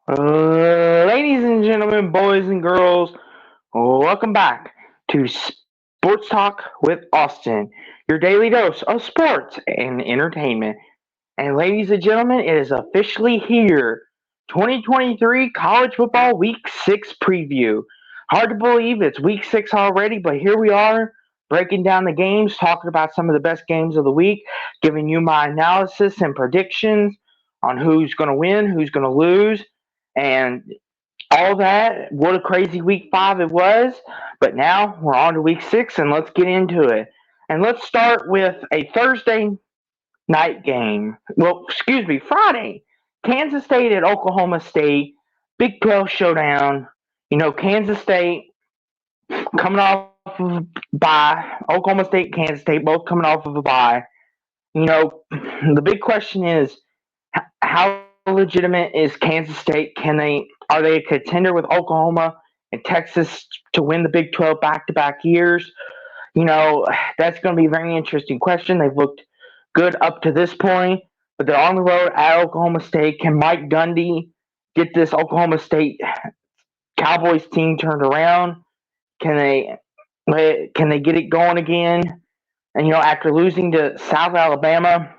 Ladies and gentlemen, boys and girls, welcome back to Sports Talk with Austin, your daily dose of sports and entertainment. And ladies and gentlemen, it is officially here. 2023 College Football Week 6 preview. Hard to believe it's Week 6 already, but here we are breaking down the games, talking about some of the best games of the week, giving you my analysis and predictions on who's going to win, who's going to lose, and all that. What a crazy week 5 it was. But now we're on to week 6, and let's get into it. And let's start with a Thursday night game. Well, excuse me, Friday. Kansas State at Oklahoma State. Big 12 showdown. Kansas State coming off of a bye. Oklahoma State, Kansas State both coming off of a bye. The big question is how legitimate is Kansas State? Are they a contender with Oklahoma and Texas to win the Big 12 back-to-back years? That's going to be a very interesting question. They've looked good up to this point, but they're on the road at Oklahoma State. Can Mike Gundy get this Oklahoma State Cowboys team turned around? Can they get it going again? And after losing to South Alabama,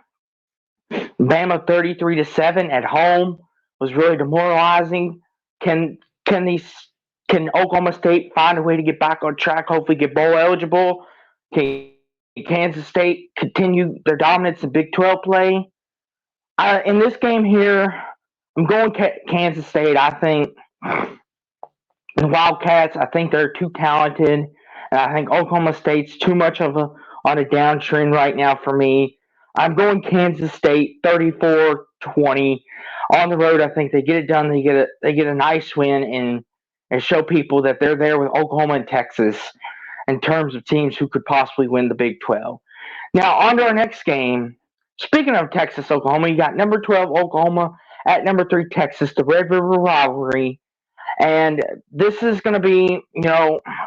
Bama 33-7 at home was really demoralizing. Can can these can Oklahoma State find a way to get back on track? Hopefully, get bowl eligible. Can Kansas State continue their dominance in Big 12 play? In this game here, I'm going Kansas State. I think the Wildcats. I think they're too talented, and I think Oklahoma State's too much of a on a downtrend right now for me. I'm going Kansas State 34-20 on the road. I think they get it done. They get a nice win and show people that they're there with Oklahoma and Texas in terms of teams who could possibly win the Big 12. Now on to our next game. Speaking of Texas Oklahoma, you got number 12 Oklahoma at number 3 Texas, the Red River rivalry. And this is going to be,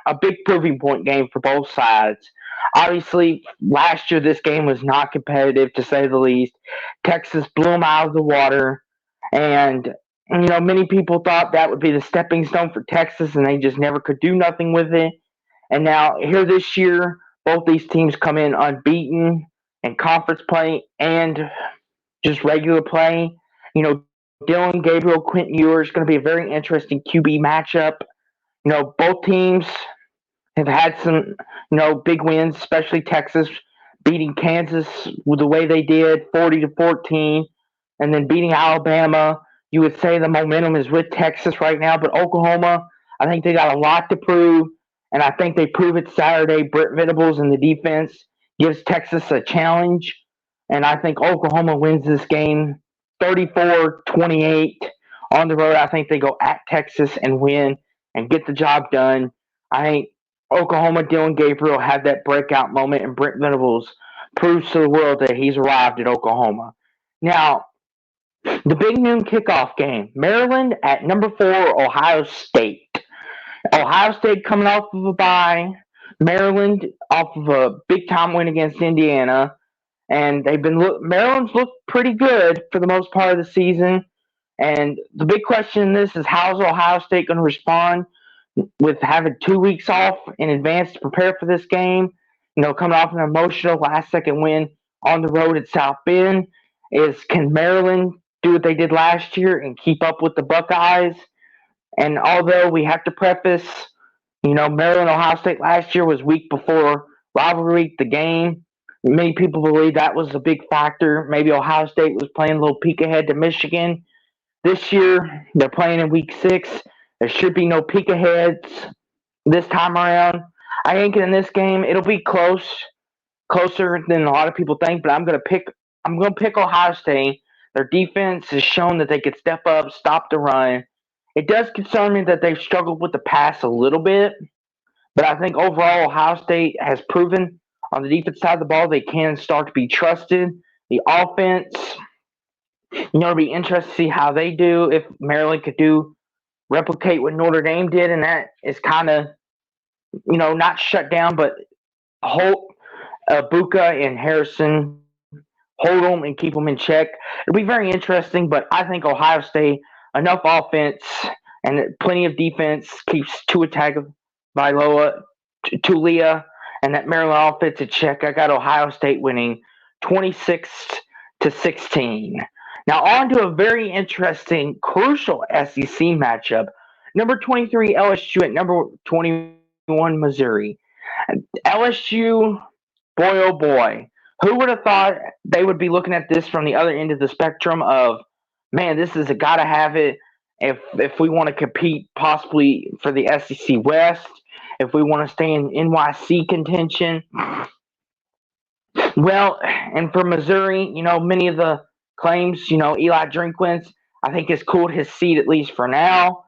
a big proving point game for both sides. Obviously, last year this game was not competitive to say the least. Texas blew them out of the water, and many people thought that would be the stepping stone for Texas, and they just never could do nothing with it. And now here this year, both these teams come in unbeaten in conference play and just regular play. Dylan Gabriel, Quentin Ewer is going to be a very interesting QB matchup. Both teams have had some, big wins, especially Texas beating Kansas with the way they did, 40-14, and then beating Alabama. You would say the momentum is with Texas right now, but Oklahoma, I think they got a lot to prove, and I think they prove it Saturday. Brent Venables and the defense gives Texas a challenge, and I think Oklahoma wins this game 34-28 on the road. I think they go at Texas and win and get the job done. I think Oklahoma, Dylan Gabriel had that breakout moment, and Brent Venables proves to the world that he's arrived at Oklahoma. Now, the big noon kickoff game, Maryland at number 4, Ohio State. Ohio State coming off of a bye, Maryland off of a big time win against Indiana, and Maryland's looked pretty good for the most part of the season. And the big question in this is how's Ohio State going to respond with having 2 weeks off in advance to prepare for this game? Coming off an emotional last second win on the road at South Bend, can Maryland do what they did last year and keep up with the Buckeyes? And although we have to preface, Maryland Ohio State last year was week before rivalry week, the game. Many people believe that was a big factor. Maybe Ohio State was playing a little peek ahead to Michigan. This year, they're playing in week 6. There should be no peek aheads this time around. I think in this game it'll be closer than a lot of people think. But I'm gonna pick Ohio State. Their defense has shown that they could step up, stop the run. It does concern me that they've struggled with the pass a little bit, but I think overall Ohio State has proven on the defense side of the ball they can start to be trusted. The offense, it'll be interesting to see how they do. If Maryland could replicate what Notre Dame did, and that is kind of, not shut down, but hold Buka and Harrison, hold them and keep them in check. It'll be very interesting, but I think Ohio State enough offense and plenty of defense keeps Tua Tagovailoa, Tulia, and that Maryland offense in check. I got Ohio State winning 26-16. Now on to a very interesting, crucial SEC matchup. Number 23 LSU at number 21 Missouri. LSU, boy oh boy, who would have thought they would be looking at this from the other end of the spectrum of, man, this is a gotta have it if we want to compete possibly for the SEC West, if we want to stay in NYC contention. Well, and for Missouri, many of the claims, Eli Drinkwitz, I think has cooled his seat at least for now.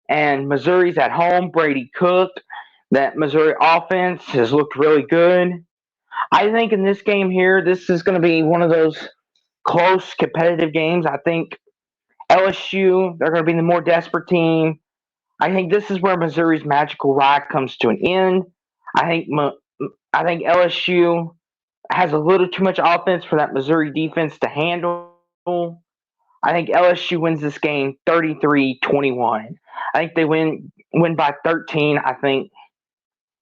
And Missouri's at home. Brady Cook, that Missouri offense has looked really good. I think in this game here, this is going to be one of those close, competitive games. I think LSU, they're going to be the more desperate team. I think this is where Missouri's magical ride comes to an end. I think LSU has a little too much offense for that Missouri defense to handle. I think LSU wins this game 33-21. I think they win by 13. I think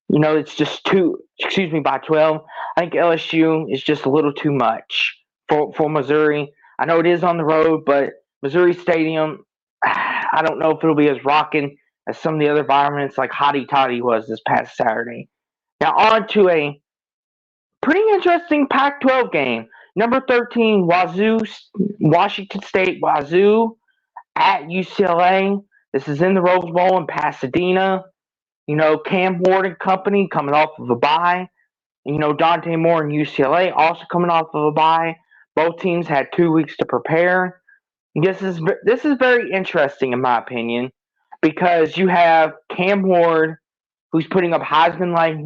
it's just by 12. I think LSU is just a little too much for Missouri. I know it is on the road, but Missouri Stadium, I don't know if it'll be as rocking as some of the other environments like Hotty Toddy was this past Saturday. Now on to a pretty interesting Pac-12 game. Number 13, Washington State Wazoo at UCLA. This is in the Rose Bowl in Pasadena. Cam Ward and company coming off of a bye. Dante Moore and UCLA also coming off of a bye. Both teams had 2 weeks to prepare. This is very interesting in my opinion because you have Cam Ward who's putting up Heisman-like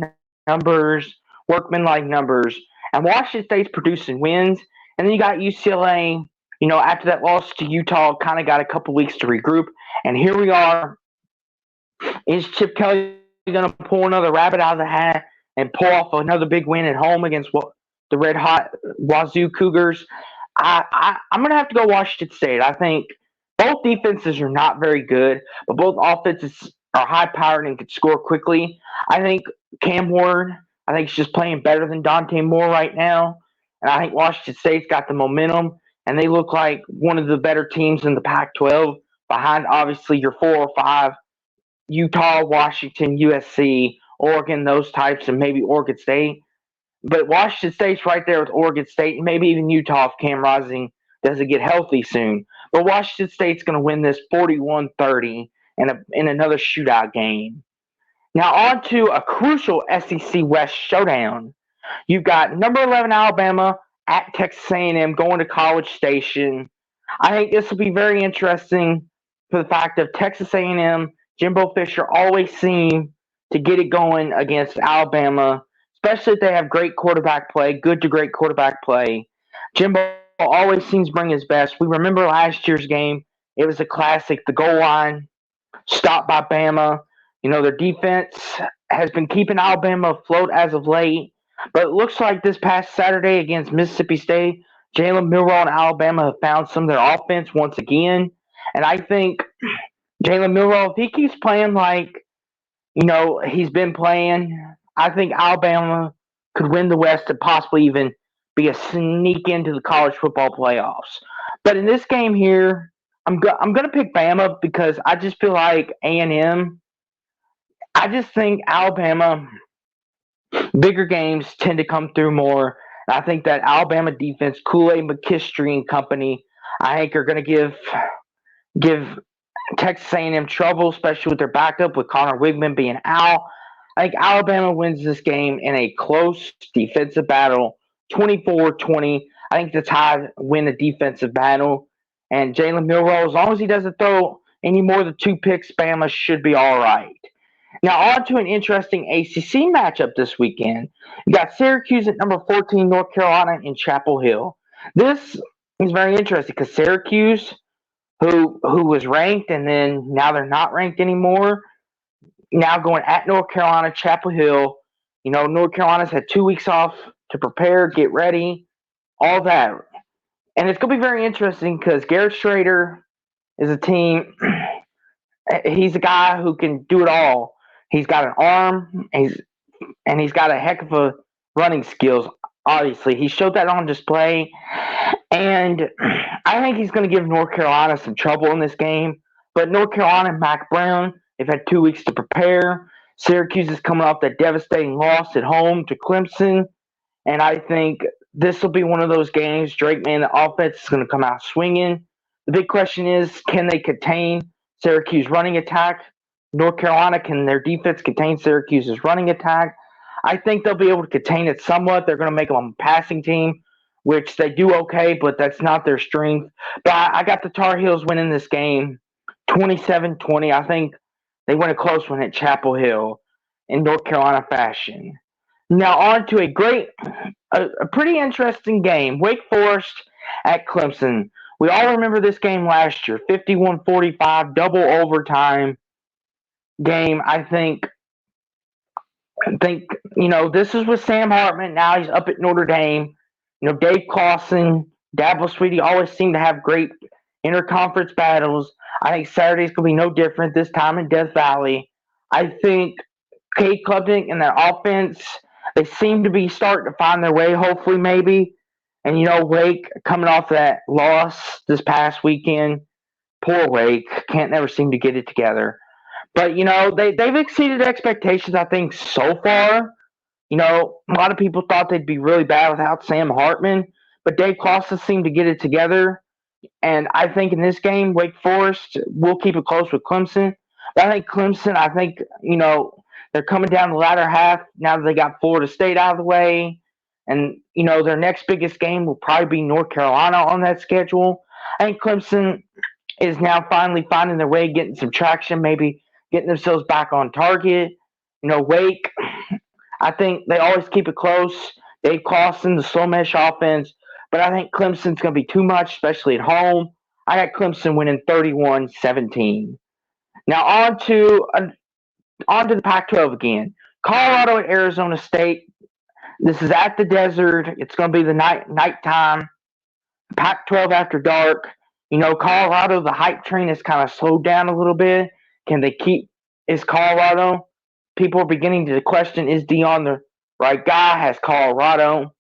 numbers, Workman-like numbers, and Washington State's producing wins. And then you got UCLA, after that loss to Utah, kind of got a couple weeks to regroup. And here we are. Is Chip Kelly going to pull another rabbit out of the hat and pull off another big win at home against the red-hot Wazoo Cougars? I'm going to have to go Washington State. I think both defenses are not very good, but both offenses are high-powered and can score quickly. I think Cam Ward, is just playing better than Dante Moore right now. And I think Washington State's got the momentum, and they look like one of the better teams in the Pac-12 behind, obviously, your 4 or 5, Utah, Washington, USC, Oregon, those types, and maybe Oregon State. But Washington State's right there with Oregon State, and maybe even Utah if Cam Rising doesn't get healthy soon. But Washington State's going to win this 41-30 in another shootout game. Now on to a crucial SEC West showdown. You've got number 11 Alabama at Texas A&M going to College Station. I think this will be very interesting for the fact of Texas A&M, Jimbo Fisher always seem to get it going against Alabama, especially if they have great quarterback play, good to great quarterback play. Jimbo always seems to bring his best. We remember last year's game. It was a classic, the goal line, stopped by Bama. Their defense has been keeping Alabama afloat as of late, but it looks like this past Saturday against Mississippi State, Jalen Milroe and Alabama have found some of their offense once again. And I think Jalen Milroe, if he keeps playing like, he's been playing, I think Alabama could win the West and possibly even be a sneak into the college football playoffs. But in this game here, I'm going to pick Bama because I just feel like A&M, I just think Alabama, bigger games tend to come through more. And I think that Alabama defense, Kool-Aid McKistry and company, I think are going to give Texas A&M trouble, especially with their backup, with Connor Wigman being out. I think Alabama wins this game in a close defensive battle, 24-20. I think the Tide win the defensive battle. And Jalen Milroe, as long as he doesn't throw any more than 2 picks, Bama should be all right. Now, on to an interesting ACC matchup this weekend. You got Syracuse at number 14, North Carolina in Chapel Hill. This is very interesting because Syracuse, who was ranked and then now they're not ranked anymore, now going at North Carolina, Chapel Hill. North Carolina's had 2 weeks off to prepare, get ready, all that. And it's going to be very interesting because Garrett Schrader, is a team. He's a guy who can do it all. He's got an arm. He's got a heck of a running skills. Obviously, he showed that on display, and I think he's going to give North Carolina some trouble in this game. But North Carolina and Mac Brown, they've had 2 weeks to prepare. Syracuse is coming off that devastating loss at home to Clemson, and I think this will be one of those games. Drake, man, the offense is going to come out swinging. The big question is, can they contain Syracuse running attack? North Carolina, can their defense contain Syracuse's running attack? I think they'll be able to contain it somewhat. They're going to make them a passing team, which they do okay, but that's not their strength. But I got the Tar Heels winning this game 27-20. I think they win a close one at Chapel Hill in North Carolina fashion. Now on to a pretty interesting game. Wake Forest at Clemson. We all remember this game last year, 51-45, double overtime game. I think this is with Sam Hartman. Now he's up at Notre Dame. Dave Clawson, Dabo Sweetie always seem to have great interconference battles. I think Saturday's going to be no different this time in Death Valley. I think Cade Klubnik and their offense, they seem to be starting to find their way, hopefully, maybe. And, Wake coming off that loss this past weekend, poor Wake, can't never seem to get it together. But, they've exceeded expectations, I think, so far. A lot of people thought they'd be really bad without Sam Hartman, but Dave Clawson seemed to get it together. And I think in this game, Wake Forest will keep it close with Clemson. But I think Clemson, they're coming down the latter half now that they got Florida State out of the way. And, their next biggest game will probably be North Carolina on that schedule. I think Clemson is now finally finding their way, getting some traction, maybe getting themselves back on target. Wake, I think they always keep it close. Dave Clawson, the slow mesh offense. But I think Clemson's going to be too much, especially at home. I got Clemson winning 31-17. Now on to the Pac-12 again. Colorado at Arizona State. This is at the desert. It's going to be the nighttime. Pac-12 after dark. Colorado, the hype train has kind of slowed down a little bit. Can they keep? Is Colorado? People are beginning to question, is Deion the right guy? Has Colorado?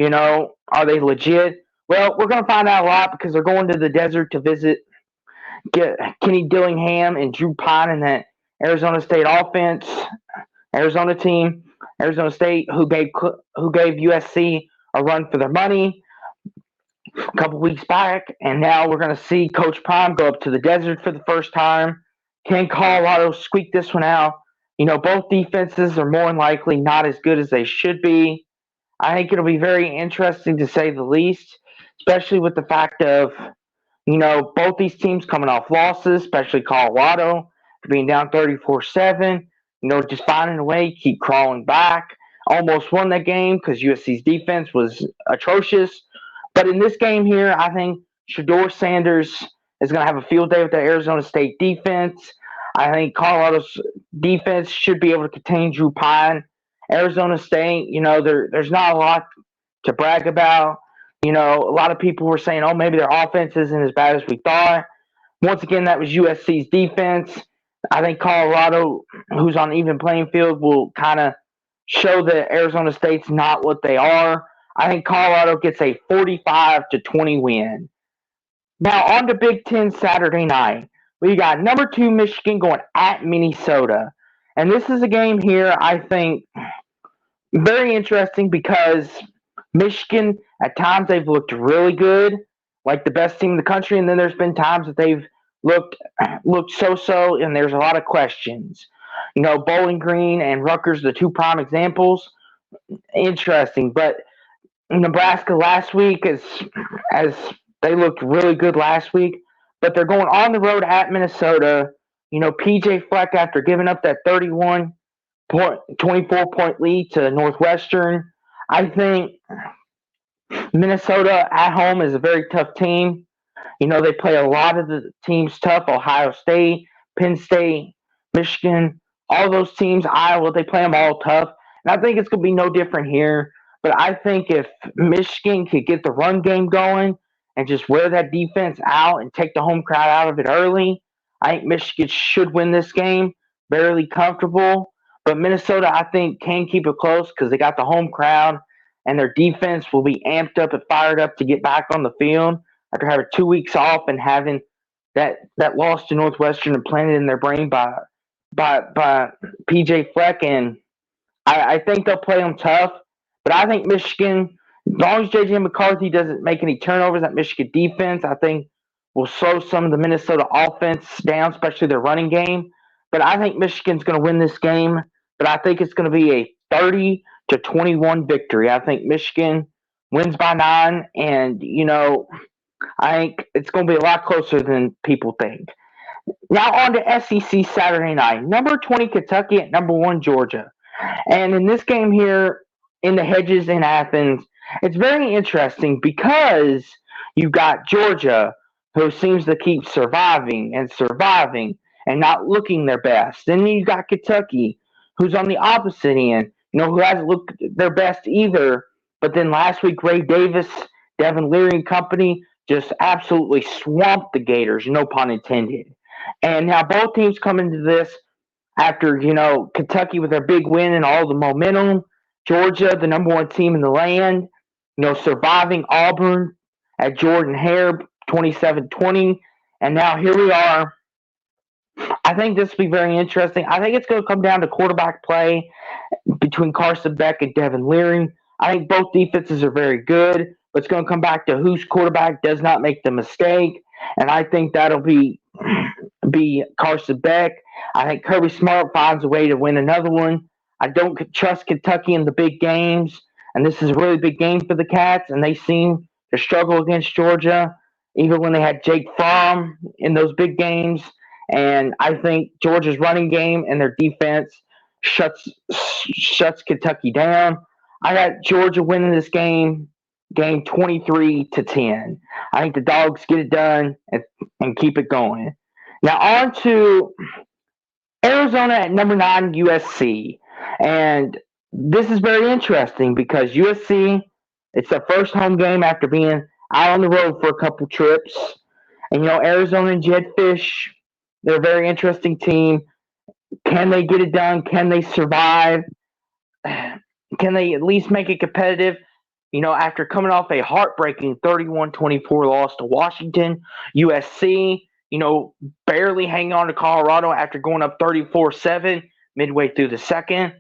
Are they legit? Well, we're going to find out a lot because they're going to the desert to visit Kenny Dillingham and Drew Pine and that Arizona State offense, Arizona team, Arizona State, who gave USC a run for their money a couple weeks back, and now we're going to see Coach Prime go up to the desert for the first time. Can Colorado squeak this one out? Both defenses are more than likely not as good as they should be. I think it'll be very interesting to say the least, especially with the fact of, both these teams coming off losses, especially Colorado, being down 34-7, just finding a way, keep crawling back. Almost won that game because USC's defense was atrocious. But in this game here, I think Shedeur Sanders is going to have a field day with the Arizona State defense. I think Colorado's defense should be able to contain Drew Pine. Arizona State, there's not a lot to brag about. A lot of people were saying, maybe their offense isn't as bad as we thought. Once again, that was USC's defense. I think Colorado, who's on an even playing field, will kind of show that Arizona State's not what they are. I think Colorado gets a 45-20 win. Now, on to Big Ten Saturday night. We got number 2 Michigan going at Minnesota. And this is a game here, I think, very interesting because Michigan, at times they've looked really good, like the best team in the country, and then there's been times that they've looked so-so, and there's a lot of questions. Bowling Green and Rutgers, the 2 prime examples. Interesting, but Nebraska last week, as they looked really good last week, but they're going on the road at Minnesota. PJ Fleck, after giving up that 24-point lead to Northwestern, I think Minnesota at home is a very tough team. They play a lot of the teams tough. Ohio State, Penn State, Michigan, all those teams, Iowa, they play them all tough. And I think it's going to be no different here. But I think if Michigan could get the run game going and just wear that defense out and take the home crowd out of it early, I think Michigan should win this game, barely comfortable. But Minnesota, I think, can keep it close because they got the home crowd, and their defense will be amped up and fired up to get back on the field after having 2 weeks off and having that loss to Northwestern implanted in their brain by PJ Fleck. And I think they'll play them tough. But I think Michigan, as long as JJ McCarthy doesn't make any turnovers, that Michigan defense, I think, will slow some of the Minnesota offense down, especially their running game. But I think Michigan's going to win this game. But I think it's going to be a 30-21 victory. I think Michigan wins by 9, and I think it's going to be a lot closer than people think. Now on to SEC Saturday night. Number 20 Kentucky at number 1 Georgia. And in this game here in the Hedges in Athens, it's very interesting because you've got Georgia, who seems to keep surviving and not looking their best. Then you've got Kentucky, who's on the opposite end, who hasn't looked their best either. But then last week, Ray Davis, Devin Leary and company just absolutely swamped the Gators, no pun intended. And now both teams come into this after, Kentucky with their big win and all the momentum. Georgia, the number 1 team in the land, surviving Auburn at Jordan Hare 27-20. And now here we are. I think this will be very interesting. I think it's going to come down to quarterback play between Carson Beck and Devin Leary. I think both defenses are very good, but it's going to come back to whose quarterback does not make the mistake. And I think that'll be Carson Beck. I think Kirby Smart finds a way to win another one. I don't trust Kentucky in the big games, and this is a really big game for the Cats, and they seem to struggle against Georgia, even when they had Jake Fromm in those big games. And I think Georgia's running game and their defense shuts Kentucky down. I got Georgia winning this game 23-10. I think the Dogs get it done and keep it going. Now on to Arizona at number 9, USC. And this is very interesting because USC, it's their first home game after being out on the road for a couple trips. And, Arizona and Jed Fish, they're a very interesting team. Can they get it done? Can they survive? Can they at least make it competitive? After coming off a heartbreaking 31-24 loss to Washington, USC, barely hanging on to Colorado after going up 34-7 midway through the second.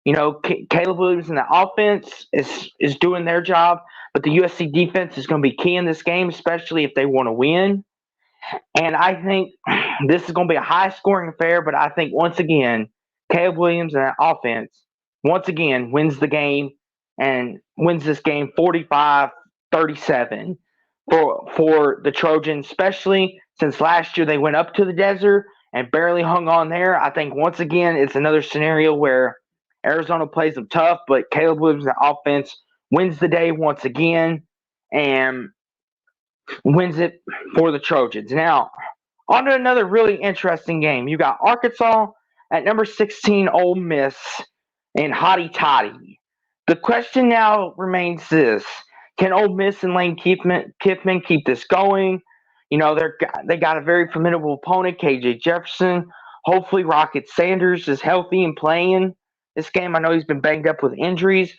Caleb Williams in the offense is doing their job, but the USC defense is going to be key in this game, especially if they want to win. And I think this is going to be a high-scoring affair, but I think once again, Caleb Williams and that offense once again wins the game and wins this game 45-37 for the Trojans, especially since last year they went up to the desert and barely hung on there. I think once again it's another scenario where Arizona plays them tough, but Caleb Williams' offense wins the day once again and wins it for the Trojans. Now, on to another really interesting game. You got Arkansas at number 16, Ole Miss, and Hotty Toddy. The question now remains this. Can Ole Miss and Lane Kiffman keep this going? They got a very formidable opponent, KJ Jefferson. Hopefully Rocket Sanders is healthy and playing this game. I know he's been banged up with injuries,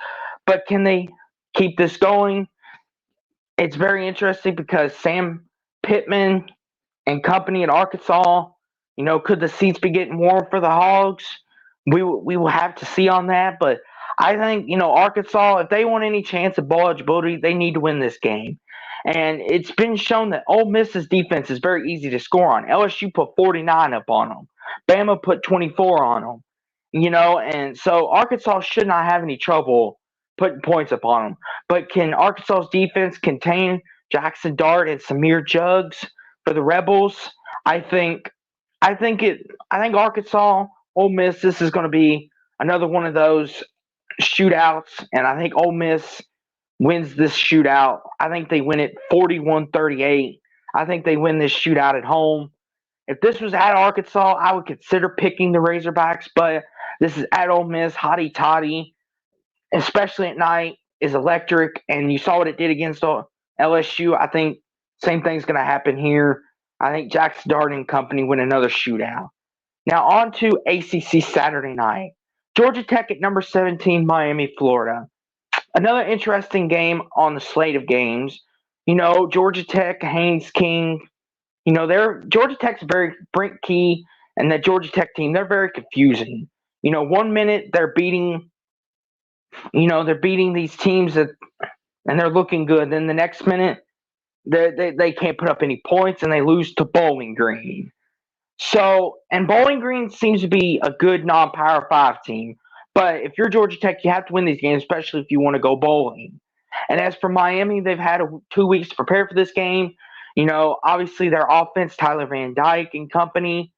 but can they keep this going? It's very interesting because Sam Pittman and company at Arkansas, could the seats be getting warm for the Hogs? We will have to see on that, but I think, Arkansas, if they want any chance of bowl eligibility, they need to win this game. And it's been shown that Ole Miss's defense is very easy to score on. LSU put 49 up on them. Bama put 24 on them. And so Arkansas should not have any trouble putting points up on them. But can Arkansas's defense contain Jackson Dart and Samir Juggs for the Rebels? I think Arkansas, Ole Miss, this is going to be another one of those shootouts, and I think Ole Miss wins this shootout. I think they win it 41-38. I think they win this shootout at home. If this was at Arkansas, I would consider picking the Razorbacks, but this is at Ole Miss. Hotty Toddy, especially at night, is electric, and you saw what it did against LSU. I think Same thing's going to happen here. I think Jackson Dart and company win another shootout. Now on to ACC Saturday night. Georgia Tech at number 17, Miami, Florida. Another interesting game on the slate of games. Georgia Tech, Haynes King. Georgia Tech's very Brent Key and the Georgia Tech team. They're very confusing. 1 minute they're beating these teams and they're looking good. Then the next minute they can't put up any points and they lose to Bowling Green. And Bowling Green seems to be a good non-Power 5 team. But if you're Georgia Tech, you have to win these games, especially if you want to go bowling. And as for Miami, they've had 2 weeks to prepare for this game. Obviously their offense, Tyler Van Dyke and company,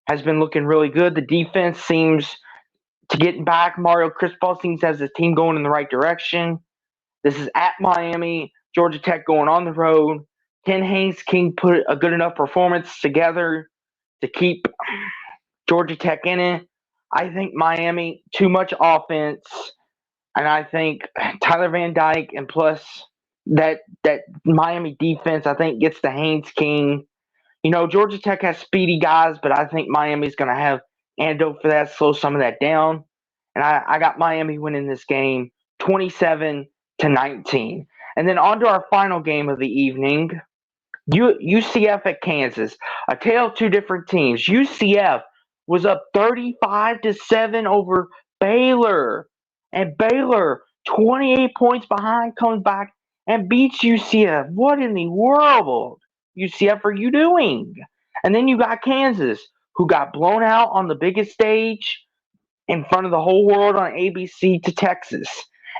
has been looking really good. The defense seems to get back. Mario Cristobal seems to have his team going in the right direction. This is at Miami. Georgia Tech going on the road. Can Haynes King put a good enough performance together to keep Georgia Tech in it? I think Miami, too much offense. And I think Tyler Van Dyke and plus that Miami defense, I think, gets the Haynes King. Georgia Tech has speedy guys, but I think Miami's going to have antidote for that, slow some of that down. And I got Miami winning this game 27-19. And then on to our final game of the evening, UCF at Kansas. A tale of two different teams. UCF was up 35-7 over Baylor. And Baylor, 28 points behind, comes back and beats UCF. What in the world, UCF, are you doing? And then you got Kansas, who got blown out on the biggest stage in front of the whole world on ABC to Texas.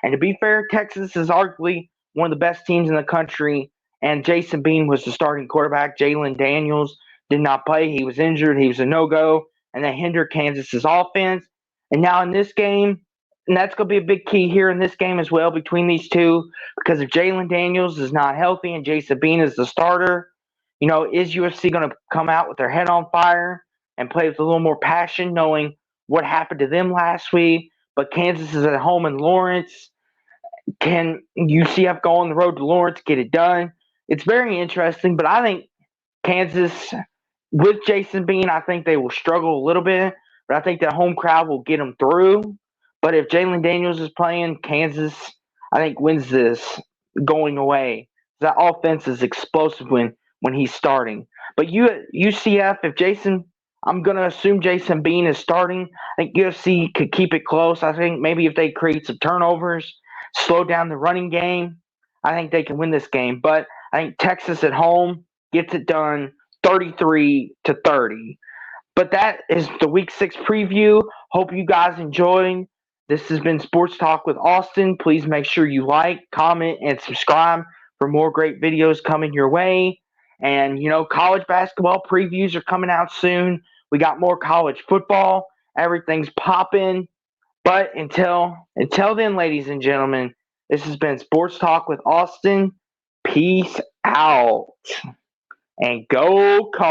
And to be fair, Texas is arguably one of the best teams in the country. And Jason Bean was the starting quarterback. Jalen Daniels did not play. He was injured. He was a no-go. And that hindered Kansas's offense. And now in this game, and that's going to be a big key here in this game as well between these two, because if Jalen Daniels is not healthy and Jason Bean is the starter, is UFC going to come out with their head on fire and play with a little more passion, knowing what happened to them last week? But Kansas is at home in Lawrence. Can UCF go on the road to Lawrence, get it done? It's very interesting, but I think Kansas, with Jason Bean, I think they will struggle a little bit, but I think the home crowd will get them through. But if Jalen Daniels is playing, Kansas, I think, wins this going away. That offense is explosive when he's starting. But UCF, I'm going to assume Jason Bean is starting. I think UFC could keep it close. I think maybe if they create some turnovers, slow down the running game, I think they can win this game. But I think Texas at home gets it done 33-30. But that is the Week 6 preview. Hope you guys enjoyed. This has been Sports Talk with Austin. Please make sure you like, comment, and subscribe for more great videos coming your way. And, college basketball previews are coming out soon. We got more college football. Everything's popping. But until then, ladies and gentlemen, this has been Sports Talk with Austin. Peace out. And go Call.